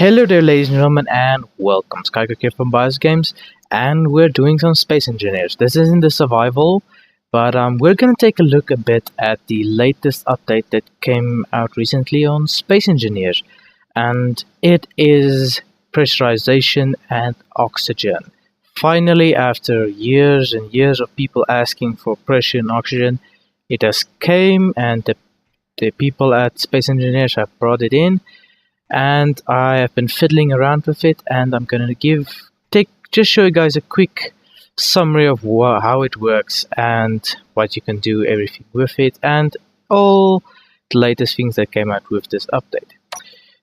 Hello there, ladies and gentlemen, and welcome. Skycook here from Bios Games, and we're doing some Space Engineers. This isn't the survival, but we're gonna take a look a bit at the latest update that came out recently on Space Engineers, and it is Pressurization and Oxygen. Finally, after years and years of people asking for pressure and oxygen, it has came, and the people at Space Engineers have brought it in. And I have been fiddling around with it, and I'm gonna just show you guys a quick summary of how it works and what you can do everything with it, and all the latest things that came out with this update.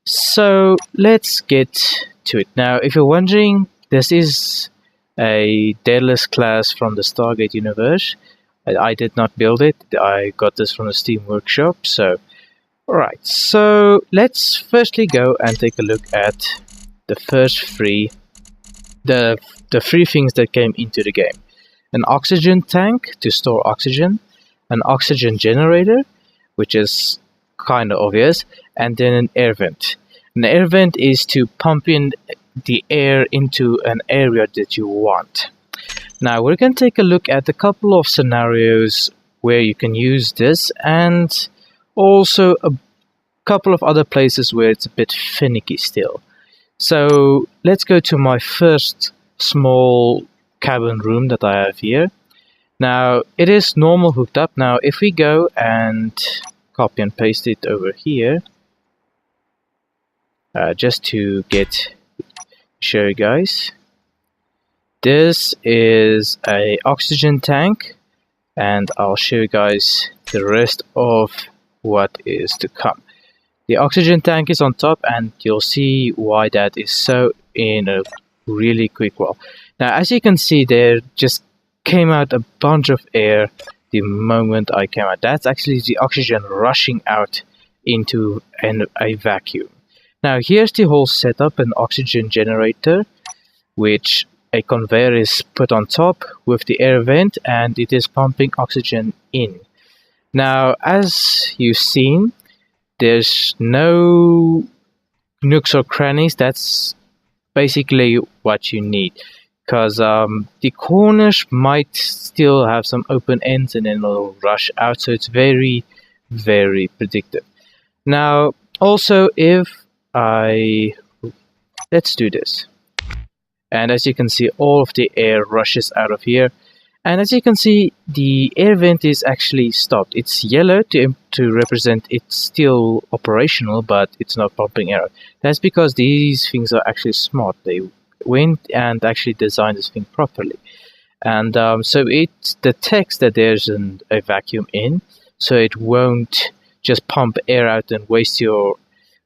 So let's get to it. Now, if you're wondering, this is a Daedalus class from the Stargate universe. I did not build it. I got this from the Steam Workshop. Alright, so let's firstly go and take a look at the first three things that came into the game. An oxygen tank to store oxygen, an oxygen generator, which is kind of obvious, and then an air vent. An air vent is to pump in the air into an area that you want. Now we're going to take a look at a couple of scenarios where you can use this, and also a couple of other places where it's a bit finicky still. So let's go to my first small cabin room that I have here. Now it is normal hooked up. Now if we go and copy and paste it over here, just to show you guys, this is a oxygen tank, and I'll show you guys the rest of what is to come. The oxygen tank is on top, and you'll see why that is so in a really quick while. Now, as you can see, there just came out a bunch of air the moment I came out. That's actually the oxygen rushing out into a vacuum. Now, here's the whole setup: an oxygen generator, which a conveyor is put on top with the air vent, and it is pumping oxygen in. Now, as you've seen, there's no nooks or crannies. That's basically what you need, because the corners might still have some open ends and then it'll rush out, so it's very, very predictive. Now, also, let's do this. And as you can see, all of the air rushes out of here. And as you can see, the air vent is actually stopped. It's yellow to represent it's still operational, but it's not pumping air. That's because these things are actually smart. They went and actually designed this thing properly. And so it detects that there's a vacuum in, so it won't just pump air out and waste your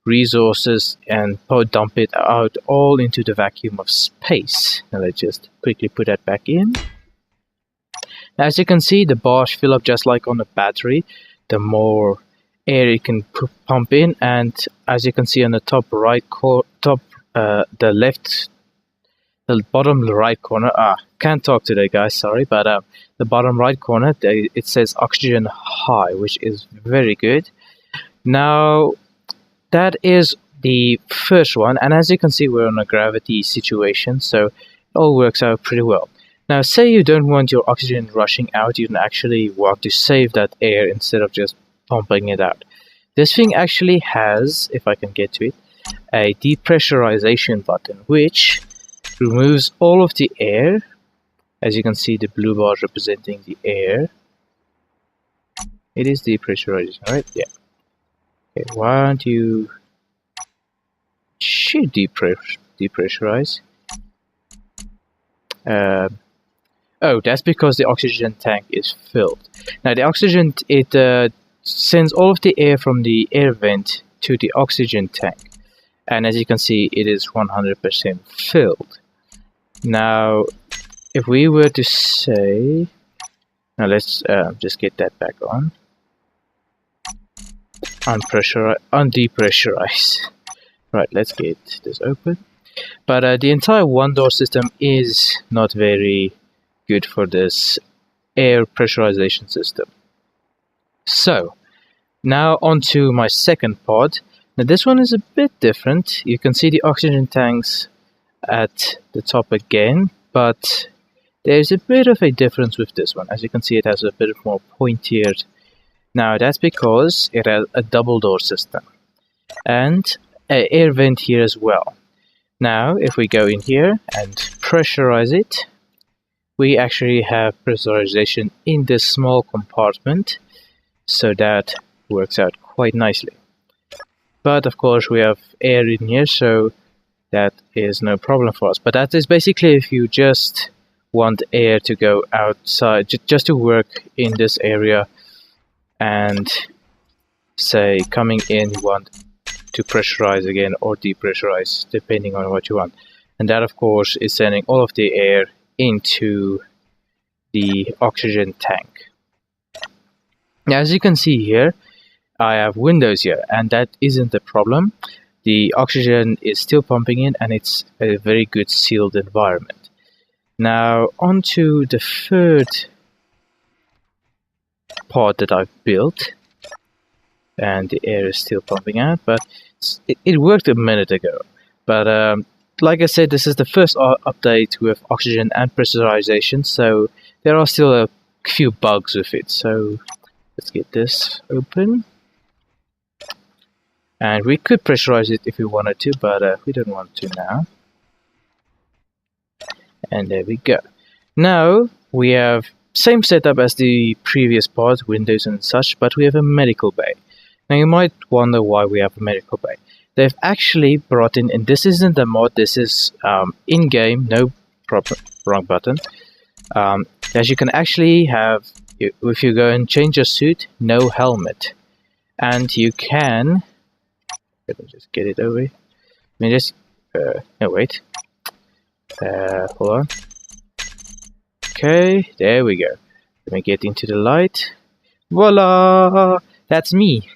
resources and dump it out all into the vacuum of space. Now let's just quickly put that back in. As you can see, the bars fill up just like on a battery. The more air you can pump in, and as you can see on the top right the bottom right corner. Can't talk today, guys. Sorry, but the bottom right corner, it says oxygen high, which is very good. Now that is the first one, and as you can see, we're on a gravity situation, so it all works out pretty well. Now, say you don't want your oxygen rushing out, you actually want to save that air instead of just pumping it out. This thing actually has, if I can get to it, a depressurization button, which removes all of the air. As you can see, the blue bar representing the air. It is depressurization, right? Yeah. Okay, why don't you should depressurize? Oh, that's because the oxygen tank is filled. Now the oxygen, it sends all of the air from the air vent to the oxygen tank. And as you can see, it is 100% filled. Now, if we were to say... Now let's just get that back on. Undepressurize. Right, let's get this open. But the entire one-door system is not very good for this air pressurization system. So now onto my second pod, Now this one is a bit different. You can see the oxygen tanks at the top again, but there's a bit of a difference with this one. As you can see, it has a bit more pointier. Now that's because it has a double door system and an air vent here as well. Now if we go in here and pressurize it, we actually have pressurization in this small compartment, so that works out quite nicely. But of course we have air in here, so that is no problem for us. But that is basically if you just want air to go outside, just to work in this area, and say coming in you want to pressurize again or depressurize depending on what you want. And that of course is sending all of the air into the oxygen tank. Now as you can see here, I have windows here, and that isn't a problem. The oxygen is still pumping in and it's a very good sealed environment. Now onto the third part that I've built, and the air is still pumping out, but it worked a minute ago. But like I said, this is the first update with oxygen and pressurization, so there are still a few bugs with it. So let's get this open, and we could pressurize it if we wanted to, but we don't want to now. And there we go. Now we have same setup as the previous part, windows and such, but we have a medical bay. Now you might wonder why we have a medical bay. They've actually brought in, and this isn't a mod, this is in-game, no problem, wrong button. As you can actually have, if you go and change your suit, no helmet. And you can, let me just get it over. Let me just, no wait. Hold on. Okay, there we go. Let me get into the light. Voila! That's me.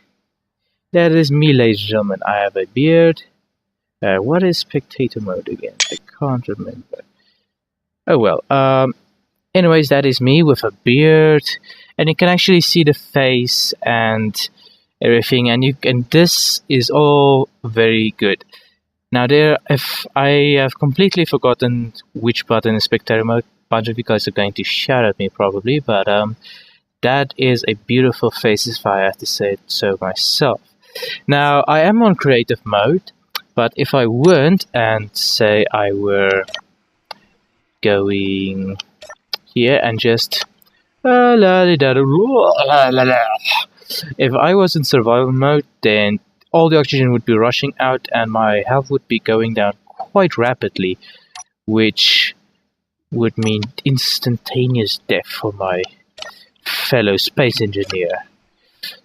That is me, ladies and gentlemen. I have a beard. What is spectator mode again? I can't remember. Oh well. Anyways, that is me with a beard, and you can actually see the face and everything. And this is all very good. Now if I have completely forgotten which button is spectator mode, a bunch of you guys are going to shout at me probably, but that is a beautiful face if I have to say it so myself. Now I am on creative mode, but if I weren't, and say I were going here and just if I was in survival mode, then all the oxygen would be rushing out and my health would be going down quite rapidly, which would mean instantaneous death for my fellow space engineer.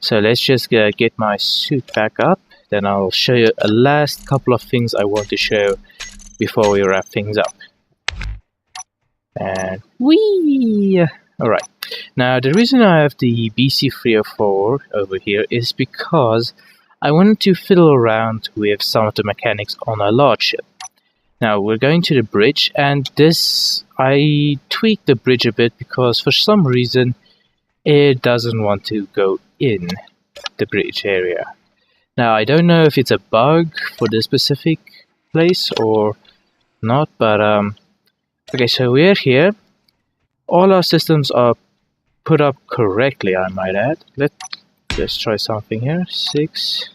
So let's just get my suit back up, then I'll show you a last couple of things I want to show before we wrap things up. And whee! Alright, now the reason I have the BC304 over here is because I wanted to fiddle around with some of the mechanics on a large ship. Now we're going to the bridge, and this, I tweaked the bridge a bit because for some reason it doesn't want to go in the bridge area. Now I don't know if it's a bug for this specific place or not, but okay, so we're here. All our systems are put up correctly, I might add. Let's try something here. 6.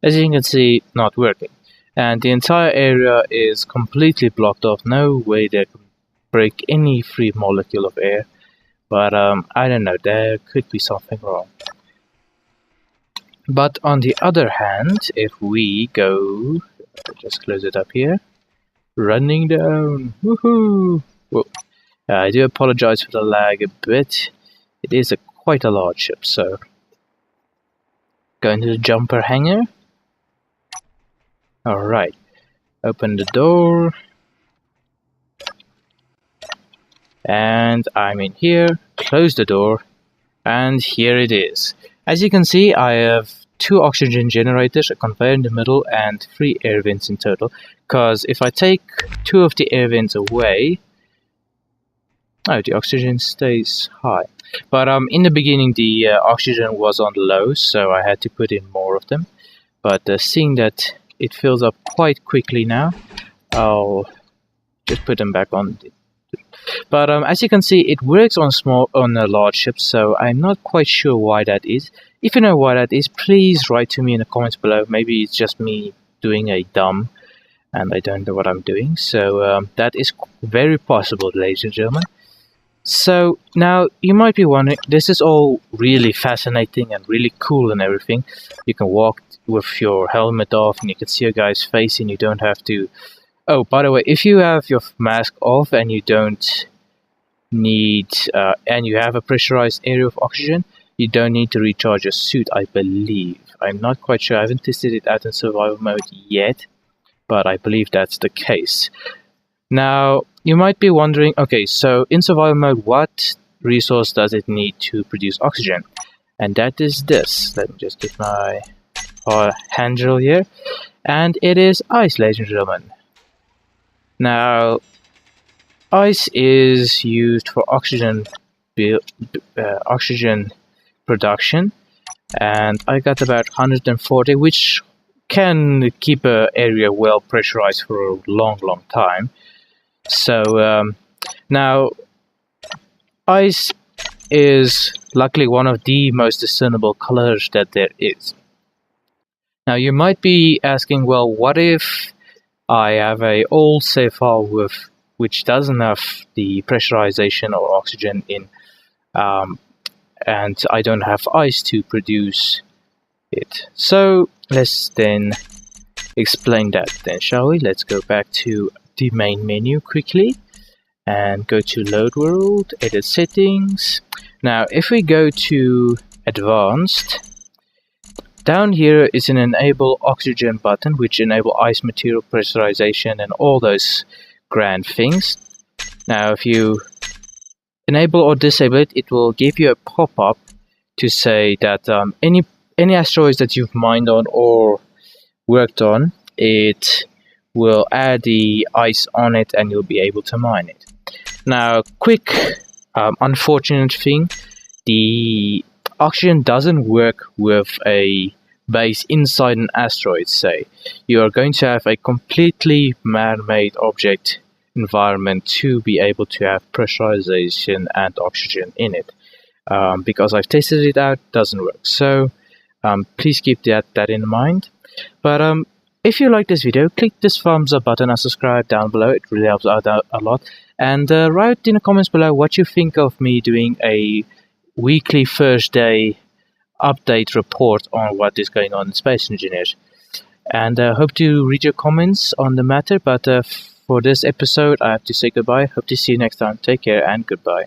As you can see, not working. And the entire area is completely blocked off. No way they can break any free molecule of air. But I don't know, there could be something wrong. But on the other hand, if we go, just close it up here, running down, woohoo! Whoa. I do apologize for the lag a bit. It is quite a large ship, so go into the jumper hangar. Alright, open the door, and I'm in here, close the door, and here it is. As you can see, I have 2 oxygen generators, a conveyor in the middle, and 3 air vents in total, because if I take 2 of the air vents away, oh, the oxygen stays high. But in the beginning, the oxygen was on low, so I had to put in more of them. But seeing that it fills up quite quickly now, I'll just put them back on. But as you can see, it works on a large ship, so I'm not quite sure why that is. If you know why that is, please write to me in the comments below. Maybe it's just me doing a dumb and I don't know what I'm doing. So that is very possible, ladies and gentlemen. So now you might be wondering, this is all really fascinating and really cool and everything. You can walk with your helmet off and you can see a guy's face and you don't have to... Oh, by the way, if you have your mask off and you don't need... and you have a pressurized area of oxygen, you don't need to recharge your suit, I believe. I'm not quite sure. I haven't tested it out in survival mode yet, but I believe that's the case. Now, you might be wondering, okay, so in survival mode, what resource does it need to produce oxygen? And that is this. Let me just get my hand drill here. And it is ice, ladies and gentlemen. Now, ice is used for oxygen production, and I got about 140, which can keep an area well pressurized for a long time. So now ice is luckily one of the most discernible colors that there is. Now you might be asking, well, what if I have a old save file which doesn't have the pressurization or oxygen in, and I don't have ice to produce it? So let's then explain that then, shall we? Let's go back to the main menu quickly and go to load world, edit settings. Now if we go to advanced, down here is an enable oxygen button which enable ice material pressurization and all those grand things. Now if you enable or disable it, it will give you a pop-up to say that any asteroids that you've mined on or worked on, it will add the ice on it and you'll be able to mine it. Now, quick unfortunate thing, the oxygen doesn't work with a base inside an asteroid, say. You are going to have a completely man-made object environment to be able to have pressurization and oxygen in it. Because I've tested it out, it doesn't work. So please keep that in mind. But if you like this video, click this thumbs up button and subscribe down below. It really helps out a lot. And write in the comments below what you think of me doing a weekly first day update report on what is going on in Space Engineers. And hope to read your comments on the matter. But for this episode, I have to say goodbye. Hope to see you next time. Take care and goodbye.